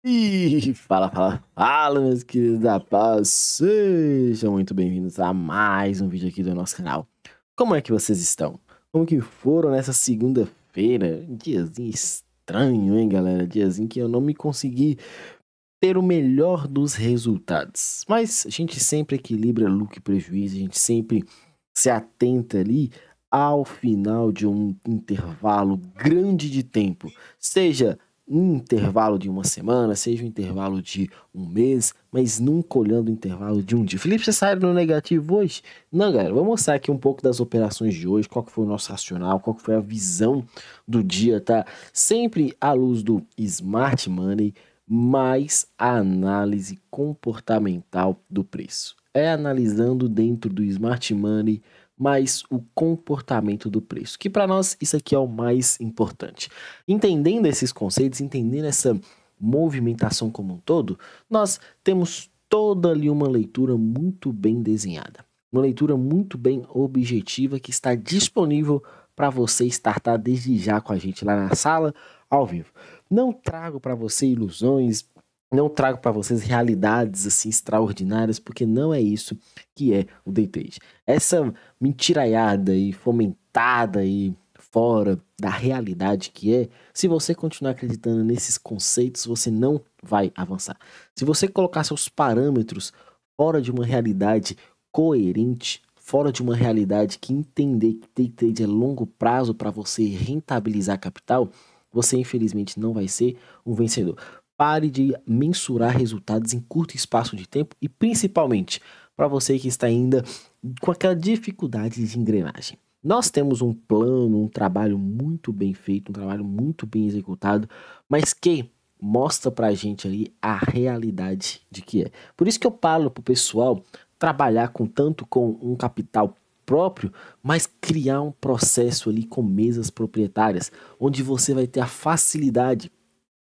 E fala, meus queridos da paz, sejam muito bem-vindos a mais um vídeo aqui do nosso canal. Como é que vocês estão? Como que foram nessa segunda-feira? Diazinho estranho, hein, galera? Diazinho que eu não me consegui ter o melhor dos resultados. Mas a gente sempre equilibra lucro e prejuízo, a gente sempre se atenta ali ao final de um intervalo grande de tempo, seja um intervalo de uma semana, seja um intervalo de um mês, mas nunca olhando o intervalo de um dia. Felipe, você saiu no negativo hoje? Não, galera, vou mostrar aqui um pouco das operações de hoje, qual que foi o nosso racional, qual que foi a visão do dia, tá? Sempre à luz do Smart Money, mais a análise comportamental do preço. É analisando dentro do Smart Money mais o comportamento do preço, que para nós isso aqui é o mais importante. Entendendo esses conceitos, entendendo essa movimentação como um todo, nós temos toda ali uma leitura muito bem desenhada, uma leitura muito bem objetiva que está disponível para você startar desde já com a gente lá na sala ao vivo. Não trago para você ilusões, não trago para vocês realidades assim extraordinárias, porque não é isso que é o day trade. Essa mentiraiada e fomentada e fora da realidade que é, se você continuar acreditando nesses conceitos, você não vai avançar. Se você colocar seus parâmetros fora de uma realidade coerente, fora de uma realidade que entender que day trade é longo prazo para você rentabilizar capital, você infelizmente não vai ser um vencedor. Pare de mensurar resultados em curto espaço de tempo e principalmente para você que está ainda com aquela dificuldade de engrenagem. Nós temos um plano, um trabalho muito bem feito, um trabalho muito bem executado, mas que mostra para a gente ali a realidade de que é. Por isso que eu falo para o pessoal trabalhar tanto com um capital próprio, mas criar um processo ali com mesas proprietárias, onde você vai ter a facilidade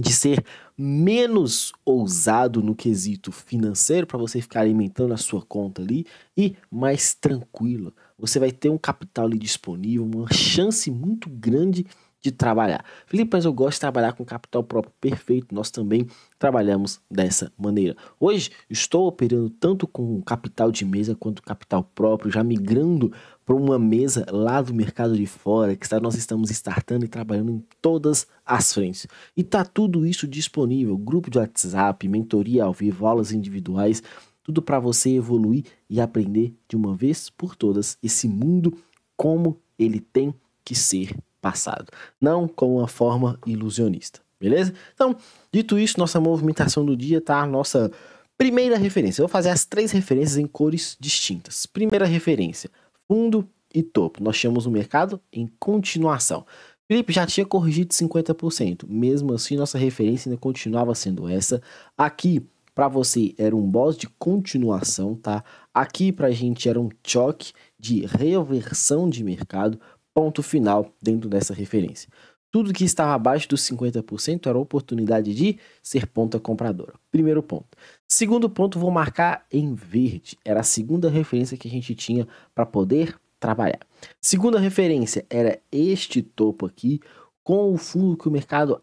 de ser menos ousado no quesito financeiro para você ficar alimentando a sua conta ali e mais tranquilo. Você vai ter um capital ali disponível, uma chance muito grande de trabalhar. Felipe, mas eu gosto de trabalhar com capital próprio. Perfeito, nós também trabalhamos dessa maneira. Hoje estou operando tanto com capital de mesa quanto capital próprio, já migrando para uma mesa lá do mercado de fora, que nós estamos startando e trabalhando em todas as frentes. E tá tudo isso disponível, grupo de WhatsApp, mentoria ao vivo, aulas individuais, tudo para você evoluir e aprender de uma vez por todas esse mundo como ele tem que ser passado, não como uma forma ilusionista, beleza? Então, dito isso, nossa movimentação do dia tá a nossa primeira referência. Eu vou fazer as três referências em cores distintas. Primeira referência, fundo e topo. Nós chamamos o mercado em continuação. Felipe já tinha corrigido 50%, mesmo assim nossa referência ainda continuava sendo essa. Aqui para você era um boss de continuação, tá? Aqui pra gente era um choque de reversão de mercado, ponto final dentro dessa referência. Tudo que estava abaixo dos 50% era oportunidade de ser ponta compradora. Primeiro ponto. Segundo ponto, vou marcar em verde. Era a segunda referência que a gente tinha para poder trabalhar. Segunda referência era este topo aqui, com o fundo que o mercado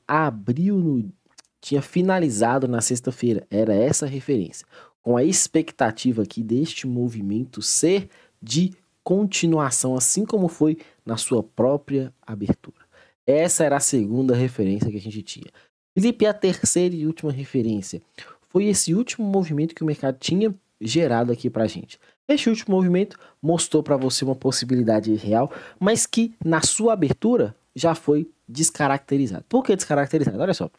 tinha finalizado na sexta-feira. Era essa referência. Com a expectativa aqui deste movimento ser de continuação, assim como foi na sua própria abertura. Essa era a segunda referência que a gente tinha. Felipe, a terceira e última referência foi esse último movimento que o mercado tinha gerado aqui pra gente. Este último movimento mostrou para você uma possibilidade real, mas que na sua abertura já foi descaracterizado. Por que descaracterizado? Olha só. O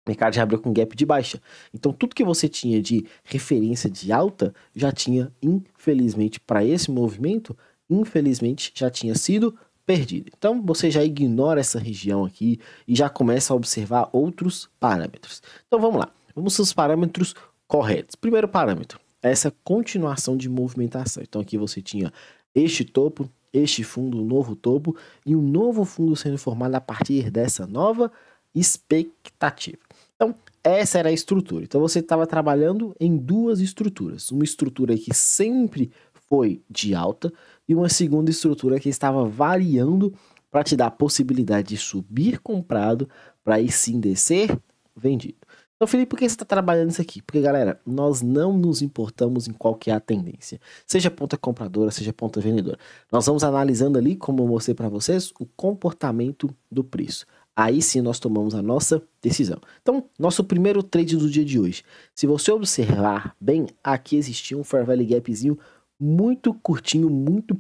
mercado já abriu com gap de baixa. Então, tudo que você tinha de referência de alta já tinha, infelizmente, para esse movimento, infelizmente, já tinha sido perdido. Então, você já ignora essa região aqui e já começa a observar outros parâmetros. Então, vamos lá. Vamos aos parâmetros corretos. Primeiro parâmetro, essa continuação de movimentação. Então, aqui você tinha este topo, este fundo, um novo topo e um novo fundo sendo formado a partir dessa nova expectativa. Então, essa era a estrutura. Então, você estava trabalhando em duas estruturas. Uma estrutura que sempre foi de alta e uma segunda estrutura que estava variando para te dar a possibilidade de subir comprado para aí sim descer vendido. Então, Felipe, por que você está trabalhando isso aqui? Porque, galera, nós não nos importamos em qual que é a tendência. Seja ponta compradora, seja ponta vendedora. Nós vamos analisando ali, como eu mostrei para vocês, o comportamento do preço. Aí sim nós tomamos a nossa decisão. Então, nosso primeiro trade do dia de hoje. Se você observar bem, aqui existia um Fair Value Gapzinho muito curtinho, muito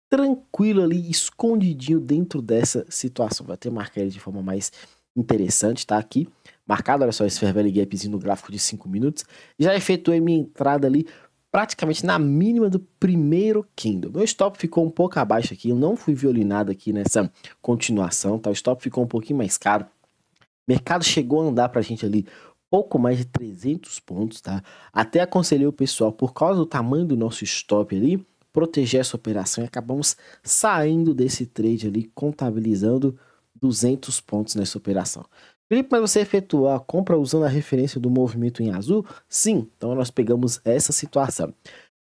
tranquilo ali, escondidinho dentro dessa situação. Vou até marcar ele de forma mais interessante, tá? Aqui, marcado, olha só, esse Fair Value Gapzinho no gráfico de 5 minutos. Já efetuei minha entrada ali praticamente na mínima do primeiro candle. Meu stop ficou um pouco abaixo aqui, eu não fui violinado aqui nessa continuação, tá? O stop ficou um pouquinho mais caro. O mercado chegou a andar pra gente ali pouco mais de 300 pontos, tá? Até aconselhei o pessoal, por causa do tamanho do nosso stop ali, proteger essa operação e acabamos saindo desse trade ali, contabilizando 200 pontos nessa operação. Felipe, mas você efetuou a compra usando a referência do movimento em azul? Sim, então nós pegamos essa situação.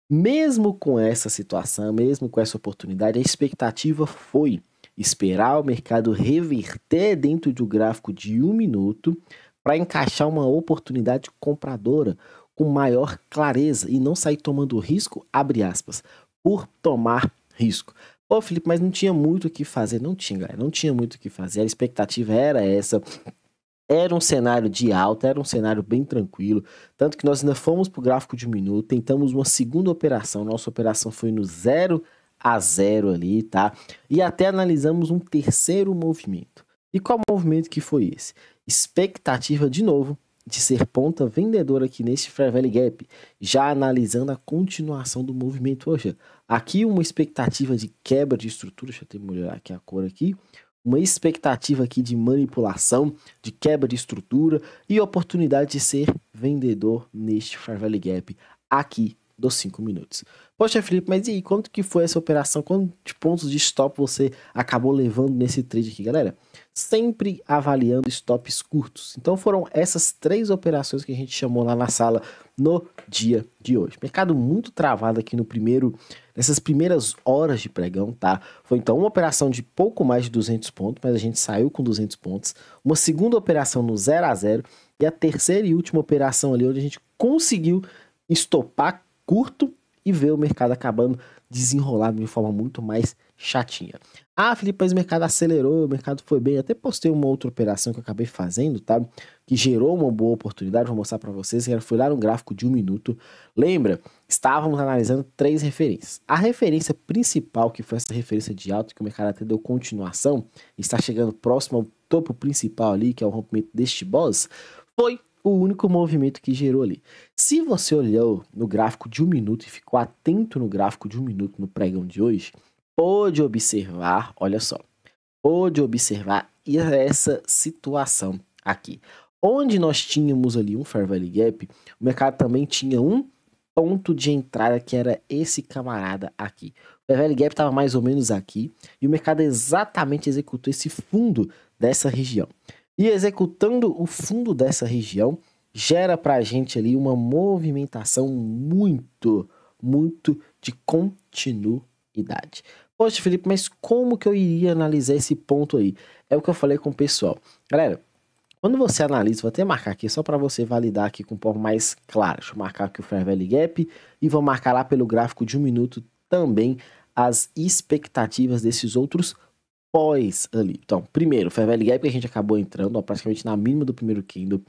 Mesmo com essa situação, mesmo com essa oportunidade, a expectativa foi esperar o mercado reverter dentro do gráfico de 1 minuto para encaixar uma oportunidade compradora com maior clareza e não sair tomando risco, abre aspas, por tomar risco. Pô, Felipe, mas não tinha muito o que fazer. Não tinha, galera, não tinha muito o que fazer. A expectativa era essa. Era um cenário de alta, era um cenário bem tranquilo, tanto que nós ainda fomos para o gráfico de 1 minuto, tentamos uma segunda operação, nossa operação foi no 0 a 0 ali, tá? E até analisamos um terceiro movimento. E qual movimento que foi esse? Expectativa, de novo, de ser ponta vendedora aqui neste Fair Value Gap, já analisando a continuação do movimento. Poxa, aqui uma expectativa de quebra de estrutura, deixa eu até melhorar aqui a cor aqui, uma expectativa aqui de manipulação, de quebra de estrutura e oportunidade de ser vendedor neste Fair Value Gap aqui dos 5 minutos. Poxa, Felipe, mas e aí, quanto que foi essa operação? Quantos pontos de stop você acabou levando nesse trade aqui, galera? Sempre avaliando stops curtos. Então foram essas 3 operações que a gente chamou lá na sala no dia de hoje. Mercado muito travado aqui nessas primeiras horas de pregão, tá? Foi então uma operação de pouco mais de 200 pontos, mas a gente saiu com 200 pontos. Uma segunda operação no 0 a 0 e a terceira e última operação ali onde a gente conseguiu estopar curto e ver o mercado acabando desenrolado de forma muito mais chatinha. Ah, Felipe, mas o mercado acelerou, o mercado foi bem. Até postei uma outra operação que eu acabei fazendo, tá? Que gerou uma boa oportunidade, vou mostrar para vocês. Que foi lá no gráfico de 1 minuto. Lembra? Estávamos analisando 3 referências. A referência principal, que foi essa referência de alta, que o mercado até deu continuação, está chegando próximo ao topo principal ali, que é o rompimento deste boss, foi o único movimento que gerou ali. Se você olhou no gráfico de 1 minuto e ficou atento no gráfico de 1 minuto no pregão de hoje, pode observar, olha só, pode observar essa situação aqui. Onde nós tínhamos ali um Fair Value Gap, o mercado também tinha um ponto de entrada que era esse camarada aqui. O Fair Value Gap estava mais ou menos aqui e o mercado exatamente executou esse fundo dessa região. E executando o fundo dessa região, gera para a gente ali uma movimentação muito de continuidade. Poxa, Felipe, mas como que eu iria analisar esse ponto aí? É o que eu falei com o pessoal. Galera, quando você analisa, vou até marcar aqui só para você validar aqui com um pouco mais claro. Deixa eu marcar aqui o Fair Value Gap e vou marcar lá pelo gráfico de 1 minuto também as expectativas desses outros pós ali. Então, primeiro, Fair Value Gap que a gente acabou entrando, ó, praticamente na mínima do primeiro candle.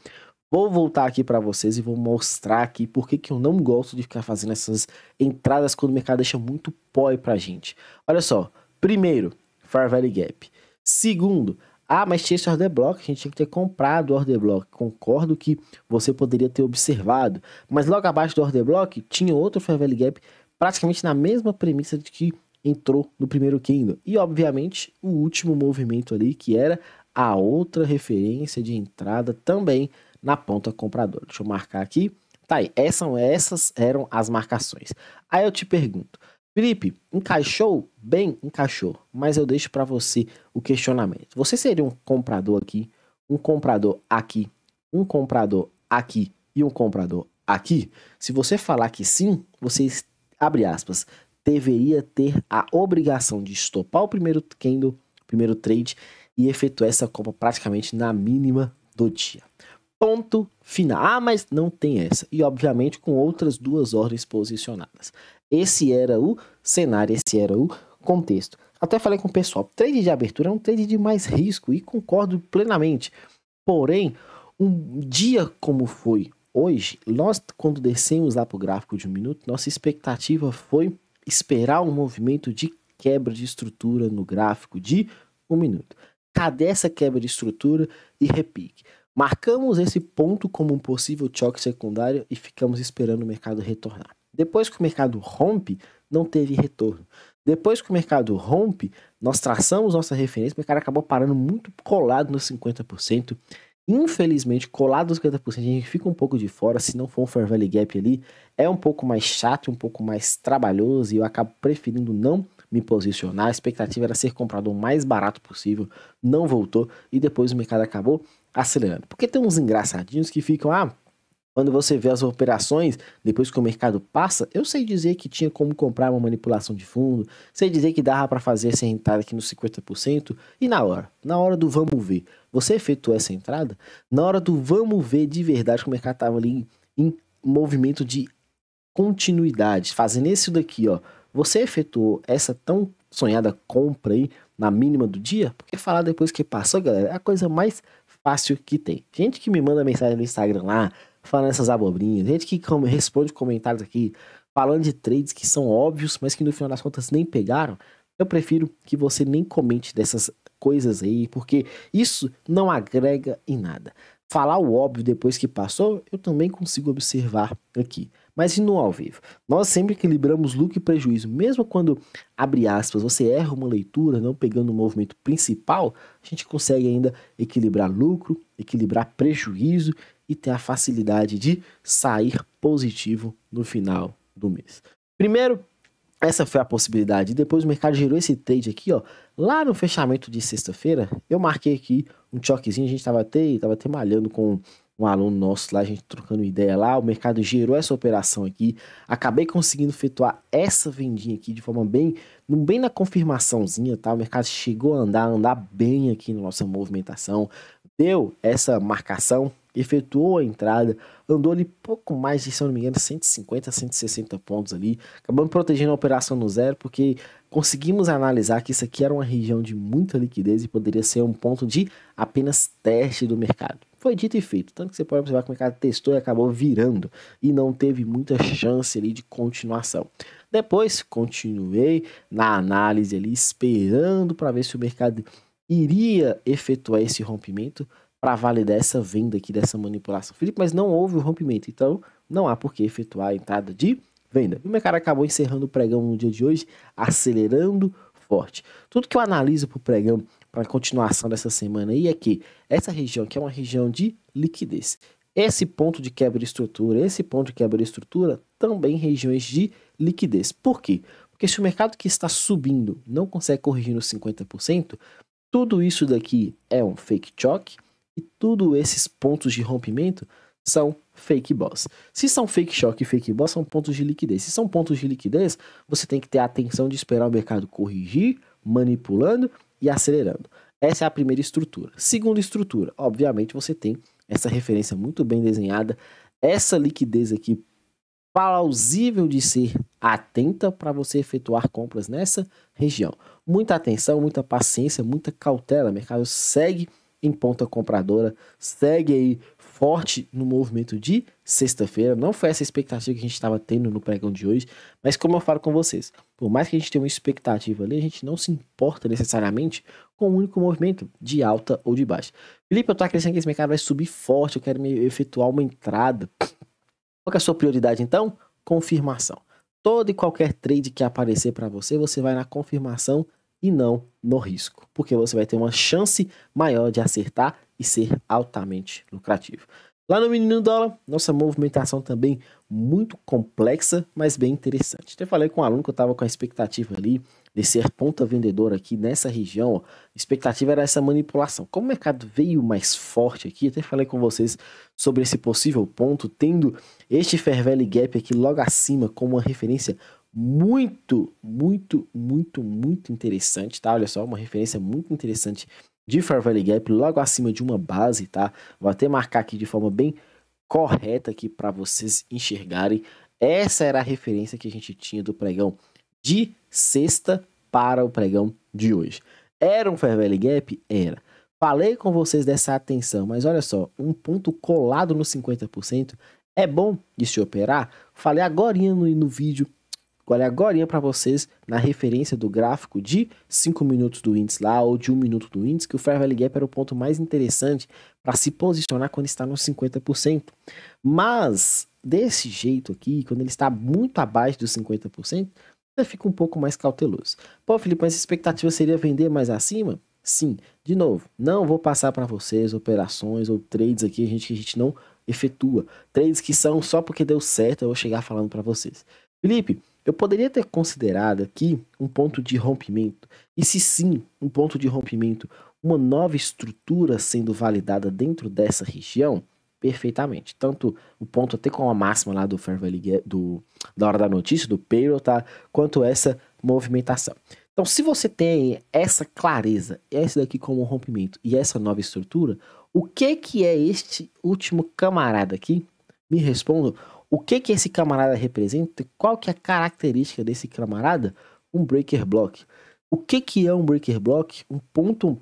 Vou voltar aqui para vocês e vou mostrar aqui por que eu não gosto de ficar fazendo essas entradas quando o mercado deixa muito poi pra gente. Olha só, primeiro, Fair Value Gap. Segundo, mas tinha esse order block, a gente tinha que ter comprado o order block. Concordo que você poderia ter observado, mas logo abaixo do order block tinha outro Fair Value Gap praticamente na mesma premissa de que entrou no primeiro candle. E obviamente o último movimento ali que era a outra referência de entrada também na ponta compradora. Deixa eu marcar aqui. Tá aí, essas eram as marcações. Aí eu te pergunto, Felipe, encaixou? Bem, encaixou. Mas eu deixo para você o questionamento. Você seria um comprador aqui, um comprador aqui, um comprador aqui e um comprador aqui? Se você falar que sim, você, abre aspas, deveria ter a obrigação de estopar o primeiro candle, primeiro trade e efetuar essa compra praticamente na mínima do dia. Ponto final. Ah, mas não tem essa. E, obviamente, com outras duas ordens posicionadas. Esse era o cenário, esse era o contexto. Até falei com o pessoal, trade de abertura é um trade de mais risco e concordo plenamente. Porém, um dia como foi hoje, nós, quando descemos lá para o gráfico de 1 minuto, nossa expectativa foi esperar um movimento de quebra de estrutura no gráfico de 1 minuto. Cadê essa quebra de estrutura e repique? Marcamos esse ponto como um possível choque secundário e ficamos esperando o mercado retornar. Depois que o mercado rompe, não teve retorno. Depois que o mercado rompe, nós traçamos nossa referência, o mercado acabou parando muito colado nos 50%. Infelizmente, colado nos 50%, a gente fica um pouco de fora, se não for um Fair Value Gap ali, é um pouco mais chato, um pouco mais trabalhoso, e eu acabo preferindo não me posicionar. A expectativa era ser comprado o mais barato possível, não voltou, e depois o mercado acabou acelerando. Porque tem uns engraçadinhos que ficam, quando você vê as operações, depois que o mercado passa, eu sei dizer que tinha como comprar uma manipulação de fundo, sei dizer que dava para fazer essa entrada aqui nos 50%, e na hora do vamos ver, você efetuou essa entrada? Na hora do vamos ver de verdade, que o mercado estava ali em movimento de continuidade, fazendo isso daqui, ó, você efetuou essa tão sonhada compra aí na mínima do dia? Porque falar depois que passou, galera, é a coisa mais fácil que tem. Gente que me manda mensagem no Instagram lá, falando essas abobrinhas, gente que responde comentários aqui, falando de trades que são óbvios, mas que no final das contas nem pegaram, eu prefiro que você nem comente dessas coisas aí, porque isso não agrega em nada. Falar o óbvio depois que passou, eu também consigo observar aqui. Mas e no ao vivo? Nós sempre equilibramos lucro e prejuízo. Mesmo quando, abre aspas, você erra uma leitura, não pegando o movimento principal, a gente consegue ainda equilibrar lucro, equilibrar prejuízo e ter a facilidade de sair positivo no final do mês. Primeiro, essa foi a possibilidade. Depois o mercado gerou esse trade aqui, ó. Lá no fechamento de sexta-feira, eu marquei aqui um choquezinho. A gente tava até malhando com um aluno nosso lá, a gente trocando ideia lá. O mercado gerou essa operação aqui. Acabei conseguindo efetuar essa vendinha aqui de forma bem na confirmaçãozinha, tá? O mercado chegou a andar bem aqui na nossa movimentação. Deu essa marcação, efetuou a entrada, andou ali pouco mais de, se eu não me engano, 150, 160 pontos ali, acabamos protegendo a operação no zero, porque conseguimos analisar que isso aqui era uma região de muita liquidez e poderia ser um ponto de apenas teste do mercado. Foi dito e feito, tanto que você pode observar que o mercado testou e acabou virando, e não teve muita chance ali de continuação. Depois, continuei na análise ali, esperando para ver se o mercado iria efetuar esse rompimento para validar essa venda aqui dessa manipulação. Felipe, mas não houve o rompimento, então não há por que efetuar a entrada de venda. O mercado acabou encerrando o pregão no dia de hoje, acelerando forte. Tudo que eu analiso para o pregão, para a continuação dessa semana aí, é que essa região aqui é uma região de liquidez. Esse ponto de quebra de estrutura, esse ponto de quebra de estrutura, também regiões de liquidez. Por quê? Porque se o mercado que está subindo não consegue corrigir nos 50%, tudo isso daqui é um fake choque e tudo esses pontos de rompimento são fake boss. Se são fake choque e fake boss, são pontos de liquidez. Se são pontos de liquidez, você tem que ter a atenção de esperar o mercado corrigir, manipulando e acelerando. Essa é a primeira estrutura. Segunda estrutura, obviamente você tem essa referência muito bem desenhada, essa liquidez aqui plausível de ser atenta para você efetuar compras nessa região. Muita atenção, muita paciência, muita cautela. O mercado segue em ponta compradora, segue aí forte no movimento de sexta-feira. Não foi essa expectativa que a gente estava tendo no pregão de hoje, mas como eu falo com vocês, por mais que a gente tenha uma expectativa ali, a gente não se importa necessariamente com o único movimento de alta ou de baixa. Felipe, eu estou acreditando que esse mercado vai subir forte, eu quero me efetuar uma entrada. Qual que é a sua prioridade então? Confirmação. Todo e qualquer trade que aparecer para você, você vai na confirmação e não no risco, porque você vai ter uma chance maior de acertar e ser altamente lucrativo. Lá no Menino Dólar, nossa movimentação também muito complexa, mas bem interessante. Até falei com um aluno que eu estava com a expectativa ali de ser ponta vendedora aqui nessa região. Ó. A expectativa era essa manipulação. Como o mercado veio mais forte aqui, até falei com vocês sobre esse possível ponto, tendo este Fair Value Gap aqui logo acima como uma referência muito interessante, tá? Olha só, uma referência muito interessante de Fair Value Gap logo acima de uma base, tá? Vou até marcar aqui de forma bem correta aqui para vocês enxergarem. Essa era a referência que a gente tinha do pregão de sexta para o pregão de hoje. Era um Fair Value Gap? Era. Falei com vocês dessa atenção, mas olha só, um ponto colado no 50% é bom de se operar? Falei agorinha no vídeo, olha agorinha para vocês na referência do gráfico de 5 minutos do índice lá, ou de 1 minuto do índice, que o Fair Value Gap era o ponto mais interessante para se posicionar quando está nos 50%. Mas, desse jeito aqui, quando ele está muito abaixo dos 50%, você fica um pouco mais cauteloso. Pô, Felipe, mas a expectativa seria vender mais acima? Sim, de novo, não vou passar para vocês operações ou trades aqui que a gente não efetua. Trades que são só porque deu certo, eu vou chegar falando para vocês. Felipe, eu poderia ter considerado aqui um ponto de rompimento, e se sim, um ponto de rompimento, uma nova estrutura sendo validada dentro dessa região? Perfeitamente. Tanto o ponto até com a máxima lá do Fair Value Gap, da hora da notícia, do payroll, tá? Quanto essa movimentação. Então, se você tem essa clareza, esse daqui como um rompimento e essa nova estrutura, o que é este último camarada aqui? Me respondam. O que esse camarada representa? Qual que é a característica desse camarada? Um breaker block. O que é um breaker block? Um ponto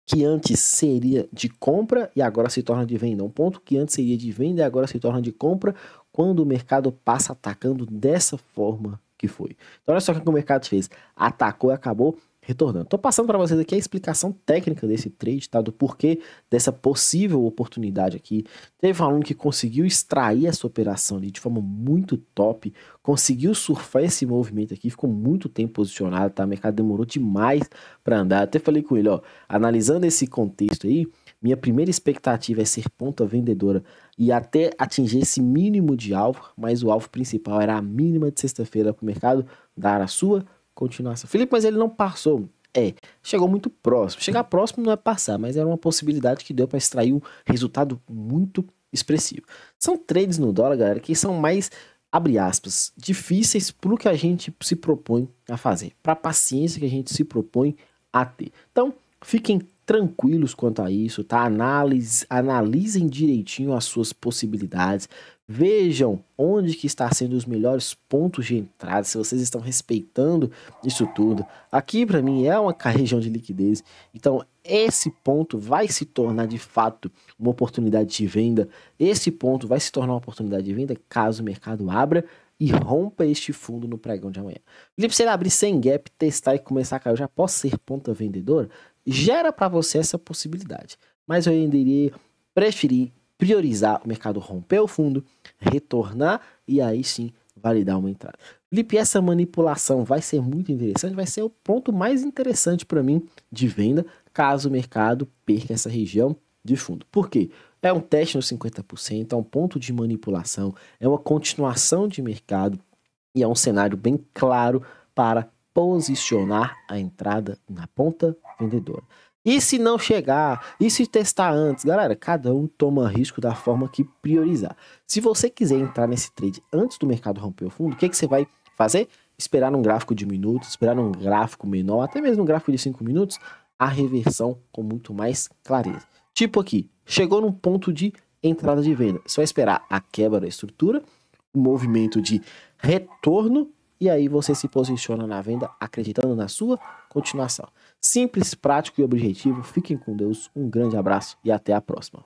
que antes seria de compra e agora se torna de venda. Um ponto que antes seria de venda e agora se torna de compra quando o mercado passa atacando dessa forma que foi. Então olha só o que o mercado fez. Atacou e acabou retornando. Estou passando para vocês aqui a explicação técnica desse trade, tá? Do porquê dessa possível oportunidade aqui. Teve um aluno que conseguiu extrair essa operação ali de forma muito top, conseguiu surfar esse movimento aqui, ficou muito tempo posicionado, tá? O mercado demorou demais para andar. Até falei com ele, ó, analisando esse contexto aí, minha primeira expectativa é ser ponta vendedora e até atingir esse mínimo de alvo, mas o alvo principal era a mínima de sexta-feira para o mercado dar a sua continuação. Felipe, mas ele não passou. Chegou muito próximo. Chegar próximo não é passar, mas era uma possibilidade que deu para extrair um resultado muito expressivo. São trades no dólar, galera, que são mais, abre aspas, difíceis para o que a gente se propõe a fazer, para a paciência que a gente se propõe a ter. Então, fiquem tranquilos quanto a isso, tá? Analisem direitinho as suas possibilidades, vejam onde que está sendo os melhores pontos de entrada, se vocês estão respeitando isso tudo. Aqui para mim é uma região de liquidez, então esse ponto vai se tornar de fato uma oportunidade de venda, esse ponto vai se tornar uma oportunidade de venda caso o mercado abra e rompa este fundo no pregão de amanhã. Felipe, se ele abrir sem gap, testar e começar a cair, eu já posso ser ponta vendedora? Gera para você essa possibilidade, mas eu ainda iria preferir priorizar o mercado romper o fundo, retornar e aí sim validar uma entrada. Felipe, essa manipulação vai ser muito interessante, vai ser o ponto mais interessante para mim de venda, caso o mercado perca essa região de fundo. Por quê? É um teste no 50%, é um ponto de manipulação, é uma continuação de mercado e é um cenário bem claro para posicionar a entrada na ponta vendedora. E se não chegar? E se testar antes? Galera, cada um toma risco da forma que priorizar. Se você quiser entrar nesse trade antes do mercado romper o fundo, o que você vai fazer? Esperar num gráfico de minutos, esperar num gráfico menor, até mesmo num gráfico de 5 minutos, a reversão com muito mais clareza. Tipo aqui, chegou num ponto de entrada de venda. Você vai esperar a quebra da estrutura, o movimento de retorno, e aí você se posiciona na venda acreditando na sua continuação. Simples, prático e objetivo. Fiquem com Deus, um grande abraço e até a próxima.